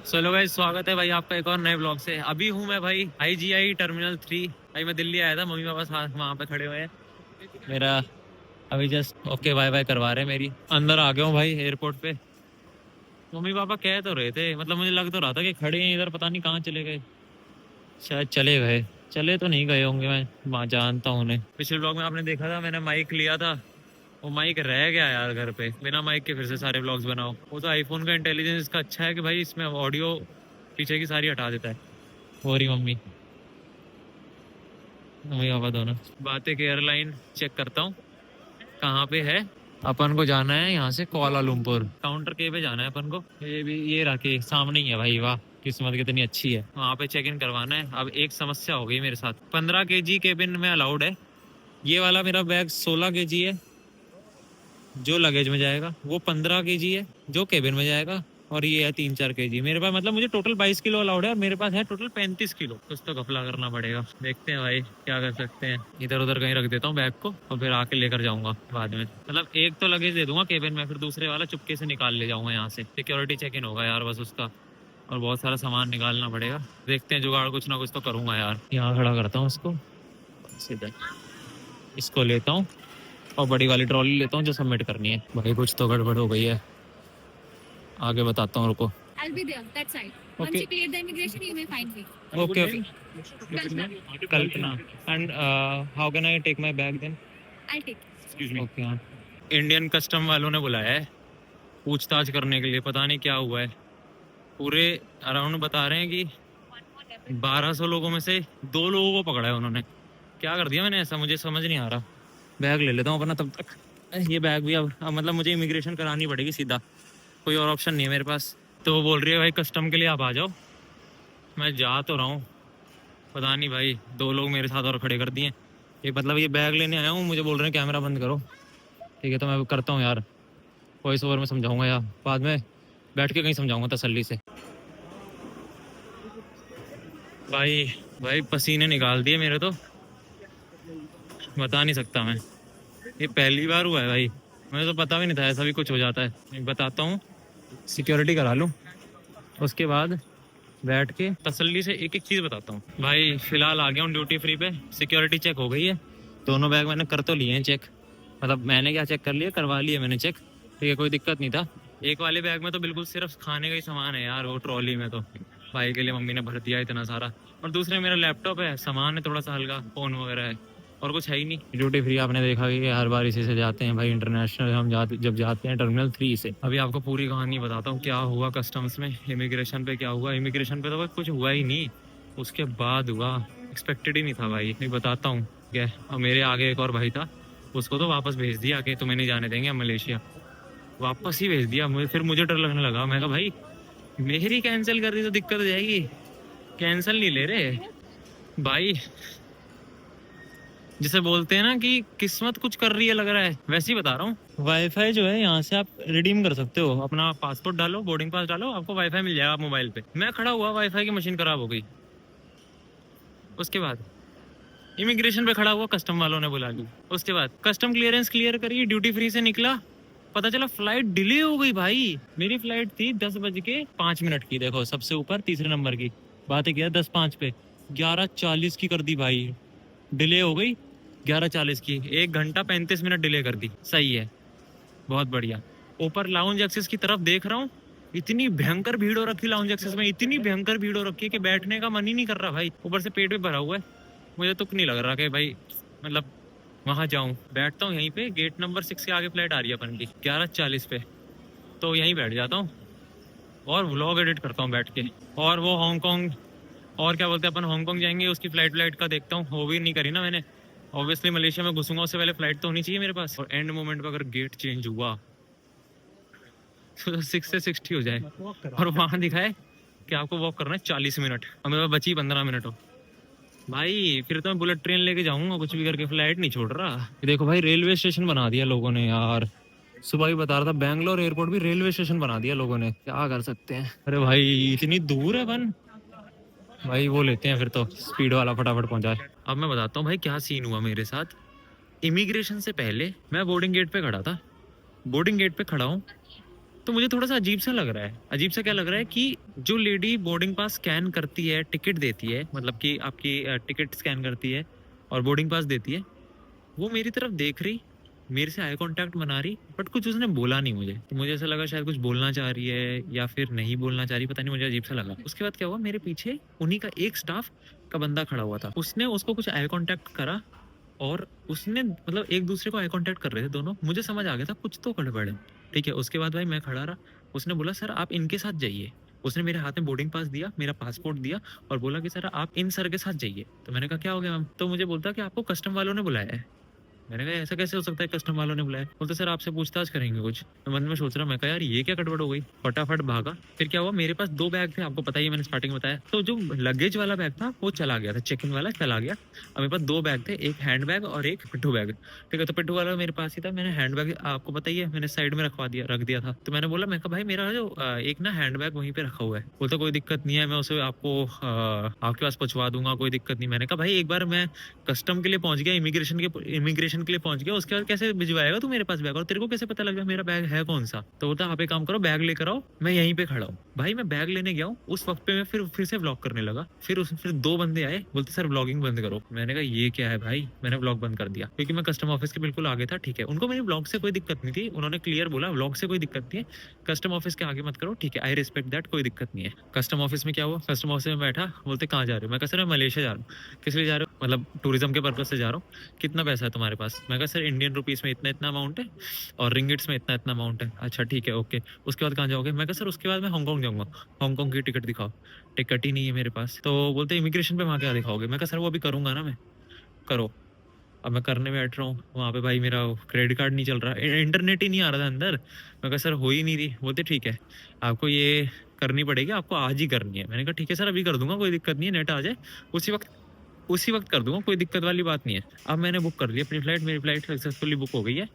चलो भाई, स्वागत है भाई आपका एक और नए ब्लॉग से। अभी हूँ मैं भाई IGI टर्मिनल 3। भाई मैं दिल्ली आया था, मम्मी पापा साथ वहाँ पे खड़े हुए हैं। मेरा अभी जस्ट ओके बाय बाय करवा रहे हैं मेरी। अंदर आ गया हूँ भाई एयरपोर्ट पे। मम्मी पापा कह तो रहे थे, मतलब मुझे लग तो रहा था कि खड़े हैं इधर, पता नहीं कहाँ चले गए। शायद चले गए, चले तो नहीं गए होंगे, मैं वहाँ जानता हूँ उन्हें। पिछले ब्लॉग में आपने देखा था, मैंने माइक लिया था, वो माइक रह गया यार घर पे। बिना माइक के फिर से सारे व्लॉग्स बनाओ। वो तो आईफोन का इंटेलिजेंस इसका अच्छा है कि भाई इसमें ऑडियो पीछे की सारी हटा देता है। हो रही मम्मी, मम्मी पापा दोनों बातें के एयरलाइन चेक करता हूँ कहाँ पे है। अपन को जाना है यहाँ से कुआलालंपुर, काउंटर के पे जाना है अपन को। ये भी ये रखे सामने ही है भाई, वाह किस्मत कितनी अच्छी है। वहाँ पे चेक इन करवाना है। अब एक समस्या हो गई मेरे साथ, 15 kg केबिन में अलाउड है। ये वाला मेरा बैग 16 kg है जो लगेज में जाएगा, वो 15 kg है जो केबिन में जाएगा, और ये है 3-4 kg मेरे पास। मतलब मुझे टोटल 22 किलो अलाउड है और मेरे पास है टोटल 35 किलो। कुछ तो घपला करना पड़ेगा, देखते हैं भाई क्या कर सकते हैं। इधर उधर कहीं रख देता हूँ बैग को और फिर आके लेकर जाऊंगा बाद में। मतलब एक तो लगेज दे दूंगा केबिन में, फिर दूसरे वाला चुपके से निकाल ले जाऊंगा यहाँ से। सिक्योरिटी चेक इन होगा यार बस उसका, और बहुत सारा सामान निकालना पड़ेगा। देखते हैं जुगाड़, कुछ ना कुछ तो करूंगा यार। यहाँ खड़ा करता हूँ इसको, सीधा इसको लेता हूँ और बड़ी वाली ट्रॉली लेता हूँ जो सबमिट करनी है। भाई कुछ तो गड़बड़ हो गई है, आगे बताता हूँ, रुको। I'll be there, that side. Once Okay. you clear the immigration, you may find me. Okay, okay. Kalpana, Kalpana. And how can I take my bag then? I'll take it. Okay हाँ। इंडियन कस्टम वालों ने बुलाया है पूछताछ करने के लिए, पता नहीं क्या हुआ है। पूरे अराउंड बता रहे हैं कि 1200 लोगों में से 2 लोगों को पकड़ा है उन्होंने। क्या कर दिया मैंने ऐसा, मुझे समझ नहीं आ रहा। बैग ले लेता हूँ अपना तब तक। ये बैग भी अब मतलब मुझे इमिग्रेशन करानी पड़ेगी सीधा, कोई और ऑप्शन नहीं है मेरे पास। तो वो बोल रही है भाई कस्टम के लिए आप आ जाओ। मैं जा तो रहा हूँ, पता नहीं भाई 2 लोग मेरे साथ और खड़े कर दिए। ये मतलब ये बैग लेने आया हूँ, मुझे बोल रहे हैं कैमरा बंद करो। ठीक है तो मैं करता हूँ यार, वॉइस ओवर में समझाऊंगा या बाद में बैठ के कहीं समझाऊंगा तसल्ली से। भाई भाई पसीने निकाल दिए मेरे तो, बता नहीं सकता मैं। ये पहली बार हुआ है भाई, मुझे तो पता भी नहीं था ऐसा भी कुछ हो जाता है। बताता हूँ, सिक्योरिटी करा लूँ उसके बाद बैठ के तसल्ली से एक एक चीज़ बताता हूँ। भाई फिलहाल आ गया हूँ ड्यूटी फ्री पे, सिक्योरिटी चेक हो गई है। दोनों बैग मैंने कर तो लिए हैं चेक, मतलब मैंने क्या चेक कर लिया, करवा लिया मैंने चेक। ठीक है कोई दिक्कत नहीं था। एक वाले बैग में तो बिल्कुल सिर्फ खाने का ही सामान है यार, वो ट्रॉली में तो भाई के लिए मम्मी ने भर दिया इतना सारा। और दूसरे मेरा लैपटॉप है, सामान है थोड़ा सा हल्का, फ़ोन वगैरह है, और कुछ है ही नहीं। ड्यूटी फ्री आपने देखा कि हर बार इसी से जाते हैं भाई, इंटरनेशनल हम जब जाते हैं टर्मिनल 3 से। अभी आपको पूरी कहानी बताता हूँ क्या हुआ कस्टम्स में, इमिग्रेशन पे क्या हुआ। इमिग्रेशन पे तो भाई कुछ हुआ ही नहीं, उसके बाद हुआ, एक्सपेक्टेड ही नहीं था भाई। नहीं बताता हूँ क्या। और मेरे आगे एक और भाई था, उसको तो वापस भेज दिया कि तुम्हें नहीं जाने देंगे हम मलेशिया, वापस ही भेज दिया। फिर मुझे डर लगने लगा, मैं कहा भाई मेरी कैंसिल कर दी तो दिक्कत हो जाएगी, कैंसिल नहीं ले रहे भाई। जिसे बोलते हैं ना कि किस्मत कुछ कर रही है लग रहा है, वैसे ही बता रहा हूँ। वाईफाई जो है यहाँ से आप रिडीम कर सकते हो, अपना पासपोर्ट डालो, बोर्डिंग पास डालो, आपको वाईफाई मिल जाएगा मोबाइल पे। मैं खड़ा हुआ, वाईफाई की मशीन खराब हो गई। उसके बाद इमिग्रेशन पे खड़ा हुआ, कस्टम वालों ने बुला ली। उसके बाद कस्टम क्लियरेंस क्लियर करी, ड्यूटी फ्री से निकला, पता चला फ्लाइट डिले हो गई भाई। मेरी फ्लाइट थी 10:05 की, देखो सबसे ऊपर तीसरे नंबर की। बातें किया 10:05 पे, 11:40 की कर दी भाई, डिले हो गई 11:40 की, 1 घंटा 35 मिनट डिले कर दी। सही है, बहुत बढ़िया। ऊपर लाउंज एक्सेस की तरफ देख रहा हूँ, इतनी भयंकर भीड़ हो रखी लाउंज एक्सेस में, इतनी भयंकर भीड़ हो रखी है कि बैठने का मन ही नहीं कर रहा भाई। ऊपर से पेट भी भरा हुआ है, मुझे तुक नहीं लग रहा कि भाई मतलब वहाँ जाऊँ। बैठता हूँ यहीं पे, गेट नंबर 6 के आगे फ्लाइट आ रही है अपन की 11:40 पे, तो यहीं बैठ जाता हूँ और व्लॉग एडिट करता हूँ बैठ के। और वो हांगकॉन्ग, और क्या बोलते हैं अपन, हांगकॉन्ग जाएंगे, उसकी फ्लाइट का देखता हूँ। वो भी नहीं करी ना मैंने, ऑब्वियसली मलेशिया में घुसूंगा उससे पहले फ्लाइट तो होनी चाहिए मेरे पास। और एंड मोमेंट पे अगर गेट चेंज हुआ तो 6 से 60 हो जाए, और वहाँ दिखाए कि आपको वॉक करना है 40 मिनट, और मेरे पास बची 15 मिनट हो भाई, फिर तो मैं बुलेट ट्रेन लेके जाऊंगा कुछ भी करके, फ्लाइट नहीं छोड़ रहा। देखो भाई रेलवे स्टेशन बना दिया लोगों ने यार, सुबह ही बता रहा था, बैंगलोर एयरपोर्ट भी रेलवे स्टेशन बना दिया लोगों ने, क्या कर सकते हैं। अरे भाई इतनी दूर है अपन, भाई वो लेते हैं फिर तो स्पीड वाला, फटाफट पहुंचाए। अब मैं बताता हूँ भाई क्या सीन हुआ मेरे साथ। इमिग्रेशन से पहले मैं बोर्डिंग गेट पे खड़ा था, बोर्डिंग गेट पे खड़ा हूँ, तो मुझे थोड़ा सा अजीब सा लग रहा है। अजीब सा क्या लग रहा है कि जो लेडी बोर्डिंग पास स्कैन करती है, टिकट देती है, मतलब कि आपकी टिकट स्कैन करती है और बोर्डिंग पास देती है, वो मेरी तरफ देख रही, मेरे से आई कांटेक्ट बना रही, बट कुछ उसने बोला नहीं मुझे। तो मुझे ऐसा लगा शायद कुछ बोलना चाह रही है या फिर नहीं बोलना चाह रही, पता नहीं, मुझे अजीब सा लगा। उसके बाद क्या हुआ, मेरे पीछे उन्हीं का एक स्टाफ का बंदा खड़ा हुआ था, उसने उसको कुछ आई कांटेक्ट करा और उसने मतलब एक दूसरे को आई कांटेक्ट कर रहे थे दोनों। मुझे समझ आ गया था कुछ तो गड़बड़ है, ठीक है। उसके बाद भाई मैं खड़ा रहा, उसने बोला सर आप इनके साथ जाइए। उसने मेरे हाथ में बोर्डिंग पास दिया, मेरा पासपोर्ट दिया और बोला कि सर आप इन सर के साथ जाइए। तो मैंने कहा क्या हो गया मैम? तो मुझे बोलता कि आपको कस्टम वालों ने बुलाया है। मैंने कहा ऐसा कैसे हो सकता है, कस्टम वालों ने बुलाया? बोलते सर आपसे पूछताछ करेंगे कुछ। मैं मन में सोच रहा, मैं कहा यार ये क्या गड़बड़ हो गई, फटाफट भागा। फिर क्या हुआ, मेरे पास 2 बैग थे, आपको पता ही है, मैंने स्टार्टिंग में बताया। तो जो लगेज वाला बैग था वो चला गया था, चेक इन वाला चला गया। अब मेरे पास 2 बैग थे, एक हैंड बैग और एक पिट्ठू बैग, ठीक है। तो पिट्ठू वाला मेरे पास ही था, मैंने हैंड बैग आपको पता ही है मैंने साइड में रख दिया था। तो मैंने बोला, मैं कहा भाई मेरा जो एक ना हैंड बैग वहीं पे रखा हुआ है। बोलता कोई दिक्कत नहीं है, मैं उसे आपको आपके पास पहुंचवा दूंगा, कोई दिक्कत नहीं। मैंने कहा भाई एक बार मैं कस्टम के लिए पहुंच गया, इमिग्रेशन के लिए पहुंच गया, उसके बाद कैसे भिजवाएगा तू मेरे पास बैग, और तेरे को कैसे पता लगा मेरा बैग है कौन सा? तो बोलता आप एक काम करो, बैग लेकर आओ, मैं यहीं पे खड़ा हूँ। भाई मैं बैग लेने गया हूँ, उस वक्त पे मैं फिर से व्लॉग करने लगा। फिर 2 बंदे आए, बोलते सर व्लॉगिंग बंद करो। मैंने कहा ये क्या है भाई, मैंने व्लॉग बंद कर दिया क्योंकि मैं कस्टम ऑफिस के बिल्कुल आगे था, ठीक है। उनको मेरी व्लॉग से कोई दिक्कत नहीं थी, उन्होंने क्लियर बोला व्लॉग से कोई दिक्कत नहीं है, कस्टम ऑफिस के आगे मत करो, ठीक है, आई रिस्पेक्ट दैट, कोई दिक्कत नहीं है। कस्टम ऑफिस में क्या हुआ, कस्टम ऑफिस में बैठा, बोलते कहाँ जा रहे हो? मैं कहा सर मैं मलेशिया जा रहा हूँ। किस लिए जा रहे हो? मतलब टूरिज्म के पर्पज से जा रहा हूँ। कितना पैसा है तुम्हारे पास? मैं कहा सर इंडियन रुपीस में इतना इतना अमाउंट है और रिंगिट्स में इतना इतना अमाउंट है। अच्छा ठीक है, ओके। उसके बाद कहाँ जाओगे? मैं कहा सर उसके बाद मैं हांगकांग जाऊंगा। हांगकांग की टिकट दिखाओ। टिकट ही नहीं है मेरे पास। तो बोलते इमिग्रेशन पे वहाँ क्या दिखाओगे? मैं कहा सर वो अभी करूंगा ना मैं। करो। अब मैं करने बैठ रहा हूँ, वहाँ पे भाई मेरा क्रेडिट कार्ड नहीं चल रहा, इंटरनेट ही नहीं आ रहा था अंदर। मैं कहा सर हो ही नहीं रही। बोलते ठीक है आपको ये करनी पड़ेगी, आपको आज ही करनी है। मैंने कहा ठीक है सर अभी कर दूंगा, कोई दिक्कत नहीं है, नेट आ जाए उसी वक्त कर दूंगा, कोई दिक्कत वाली बात नहीं है। अब मैंने बुक कर लिया अपनी फ्लाइट, मेरी फ्लाइट सक्सेसफुली बुक हो गई है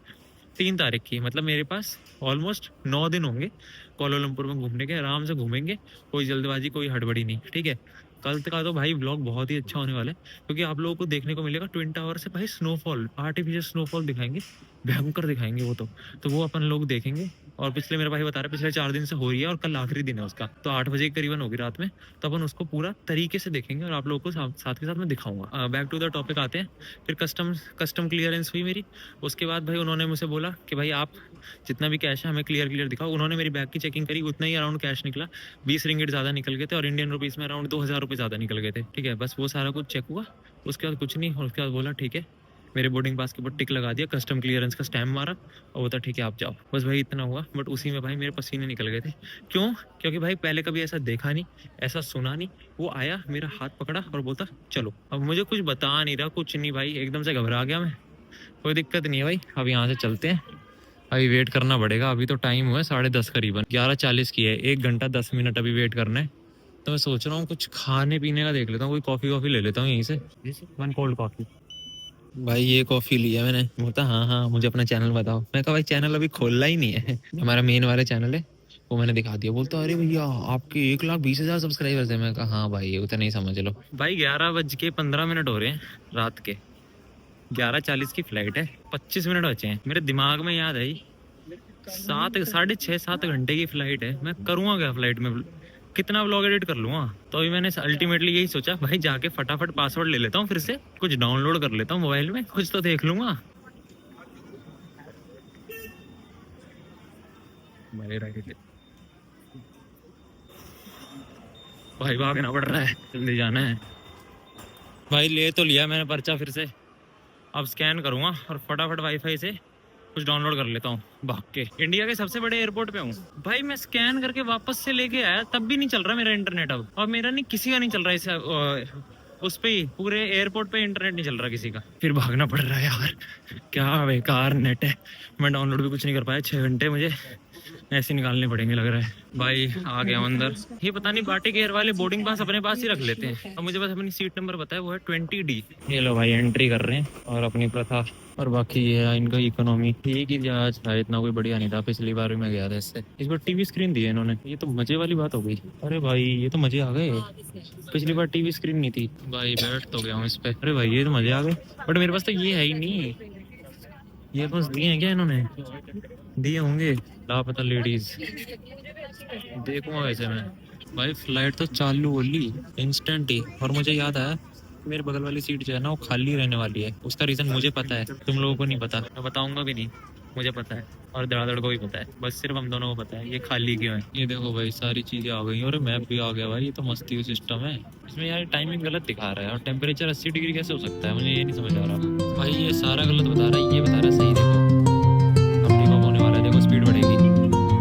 3 तारीख की। मतलब मेरे पास ऑलमोस्ट 9 दिन होंगे कोलालमपुर में घूमने के, आराम से घूमेंगे, कोई जल्दबाजी कोई हड़बड़ी नहीं, ठीक है। कल का तो भाई व्लॉग बहुत ही अच्छा होने वाला है क्योंकि आप लोगों को देखने को मिलेगा ट्विन टावर से भाई स्नोफॉल, आर्टिफिशियल स्नोफॉल दिखाएंगे, भयंकर दिखाएंगे वो तो वो अपन लोग देखेंगे। और पिछले मेरा भाई बता रहा है पिछले 4 दिन से हो रही है और कल आखिरी दिन है उसका, तो 8 बजे के करीबन होगी रात में, तो अपन उसको पूरा तरीके से देखेंगे और आप लोगों को साथ के साथ में दिखाऊंगा। बैक टू द टॉपिक आते हैं। फिर कस्टम क्लियरेंस हुई मेरी। उसके बाद भाई उन्होंने मुझसे बोला कि भाई आप जितना भी कैश है हमें क्लियर दिखाओ। उन्होंने मेरी बैग की चेकिंग करी, उतना ही अराउंड कैश निकला, 20 रिंगिट ज़्यादा निकल गए थे और इंडियन रुपीज़ में अराउंड 2000 रुपये ज़्यादा निकल गए थे, ठीक है। बस वो सारा कुछ चेक हुआ, उसके बाद कुछ नहीं। और उसके बाद बोला ठीक है, मेरे बोर्डिंग पास के ऊपर टिक लगा दिया, कस्टम क्लियरेंस का स्टैम्प मारा और बोला ठीक है आप जाओ। बस भाई इतना हुआ, बट उसी में भाई मेरे पसीने निकल गए थे। क्यों? क्योंकि भाई पहले कभी ऐसा देखा नहीं, ऐसा सुना नहीं। वो आया, मेरा हाथ पकड़ा और बोलता चलो। अब मुझे कुछ बता नहीं रहा, कुछ नहीं भाई, एकदम से घबरा गया मैं। कोई दिक्कत नहीं है भाई, अब यहाँ से चलते हैं, अभी वेट करना पड़ेगा। अभी तो टाइम हुआ है 10:30 करीबन, 11:40 की है, 1 घंटा 10 मिनट अभी वेट करना है। तो मैं सोच रहा हूँ कुछ खाने पीने का देख लेता हूँ, कोई कॉफ़ी ले लेता हूँ यहीं से, 1 कोल्ड कॉफ़ी। भाई ये कॉफ़ी लिया मैंने। बोलता हाँ मुझे अपना चैनल बताओ। मैं कहा भाई चैनल अभी खोलना ही नहीं है, हमारा मेन वाला चैनल है वो मैंने दिखा दिया। बोलता अरे भैया आपके 1,20,000 सब्सक्राइबर्स है। मैं कहा हाँ भाई उतना नहीं समझ लो। भाई 11:15 हो रहे हैं रात के, 11:40 की फ्लाइट है, 25 मिनट बचे हैं। मेरे दिमाग में याद आई 6.5-7 घंटे की फ्लाइट है, मैं करूँगा क्या फ्लाइट में, कितना व्लॉग एडिट कर लूँगा। तो अभी मैंने अल्टीमेटली यही सोचा भाई जाके फटाफट पासवर्ड ले लेता हूँ, फिर से कुछ डाउनलोड कर लेता हूँ मोबाइल में, कुछ तो देख लूँगा। भाई भागना पड़ रहा है, जल्दी जाना है। भाई ले तो लिया मैंने पर्चा फिर से, अब स्कैन करूँगा और फटाफट वाईफाई से कुछ डाउनलोड कर लेता हूँ भाग के। इंडिया के सबसे बड़े एयरपोर्ट पे हूँ भाई, मैं स्कैन करके वापस से लेके आया तब भी नहीं चल रहा मेरा इंटरनेट अब, और मेरा नहीं किसी का नहीं चल रहा इस उस पे ही पूरे एयरपोर्ट पे इंटरनेट नहीं चल रहा किसी का। फिर भागना पड़ रहा है यार, क्या बेकार नेट है। मैं डाउनलोड भी कुछ नहीं कर पाया, 6 घंटे मुझे ऐसे निकालने पड़ेंगे लग रहा है। भाई आ गया अंदर। ये पता नहीं बाटिक एयर वाले बोर्डिंग पास अपने पास ही रख लेते हैं, और मुझे बस अपनी सीट नंबर पता है वो है 20D। ये लो भाई एंट्री कर रहे हैं और अपनी प्रथा, और बाकी ये है इनका इकोनॉमी। ठीक ही जहाज था, इतना कोई बढ़िया नहीं था, पिछली बार भी मैं गया था इससे। इस बार टीवी स्क्रीन दी है इन्होंने, ये तो मजे वाली बात हो गई। अरे भाई ये तो मजे आ गए, पिछली बार टीवी स्क्रीन नहीं थी। भाई बैठ तो गया हूँ इस पे। अरे भाई ये तो मजे आ गए, बट मेरे पास तो ये है ही नहीं। ये बस दिए हैं क्या इन्होंने? दिए होंगे लापता लेडीज। देखूंगा वैसे मैं। भाई फ्लाइट तो चालू होली इंस्टेंट ही। और मुझे याद आया मेरे बगल वाली सीट जो है ना वो खाली रहने वाली है। उसका रीजन मुझे पता है, तुम लोगों को नहीं पता, मैं बताऊंगा भी नहीं। मुझे पता है और धड़ाधड़ को भी पता है, बस सिर्फ हम दोनों को पता है ये खाली क्यों है। ये देखो भाई सारी चीजें आ गई और मैप भी आ गया भाई। ये तो मस्ती सिस्टम है इसमें यार। टाइमिंग गलत दिखा रहा है और टेम्परेचर 80 डिग्री कैसे हो सकता है, मुझे ये नहीं समझ आ रहा भाई। ये सारा गलत बता रहा है, ये बता रहा है सही। देखो अब टेक ऑफ होने वाला है, देखो स्पीड बढ़ेगी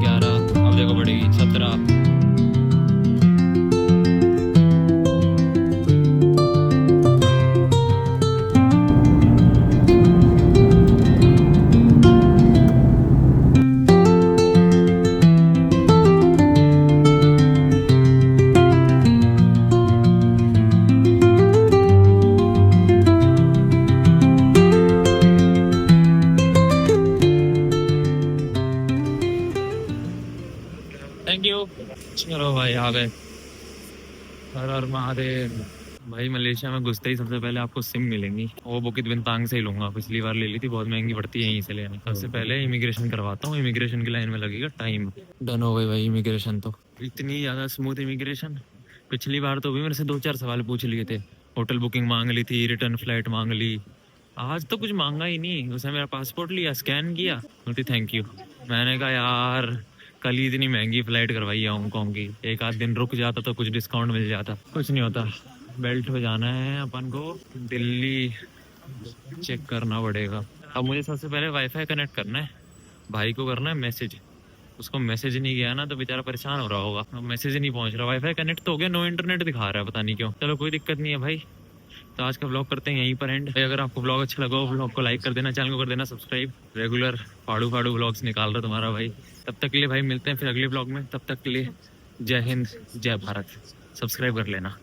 11, अब देखो बढ़ेगी 17। Thank you. चलो भाई आ गए। हर हर महादेव। भाई मलेशिया में घुसते ही सबसे पहले आपको सिम मिलेंगी। वो बुकित बिनतांग से ही लूंगा, पिछली बार ले ली थी, बहुत महंगी पड़ती है यहीं से लेने। सबसे पहले इमिग्रेशन करवाता हूँ, इमिग्रेशन की लाइन में लगेगा टाइम। डन हो गई भाई इमिग्रेशन तो। इतनी ज़्यादा स्मूथ इमिग्रेशन। पिछली बार तो भी मेरे से 2-4 सवाल पूछ लिए थे। होटल बुकिंग मांग ली थी, रिटर्न फ्लाइट मांग ली। आज तो कुछ मांगा ही नहीं। उसने मेरा पासपोर्ट लिया, स्कैन किया, बोलती थैंक यू। मैंने कहा यार कल ही इतनी महंगी फ्लाइट करवाई है हांगकॉन्ग की, एक आध दिन रुक जाता तो कुछ डिस्काउंट मिल जाता। कुछ नहीं होता। बेल्ट पे जाना है अपन को, दिल्ली चेक करना पड़ेगा। अब मुझे सबसे पहले वाईफाई कनेक्ट करना है, भाई को करना है मैसेज। उसको मैसेज नहीं गया ना तो बेचारा परेशान हो रहा होगा। मैसेज नहीं पहुंच रहा, वाईफाई कनेक्ट तो हो गया, नो इंटरनेट दिखा रहा है, पता नहीं क्यों। चलो कोई दिक्कत नहीं है भाई। तो आज का व्लॉग करते हैं यहीं पर एंड। अगर आपको व्लॉग अच्छा लगा हो व्लॉग को लाइक कर देना, चैनल को कर देना सब्सक्राइब। रेगुलर फाड़ू व्लॉग्स निकाल रहा तुम्हारा भाई। तब तक के लिए भाई मिलते हैं फिर अगले व्लॉग में। तब तक के लिए जय हिंद जय भारत। सब्सक्राइब कर लेना।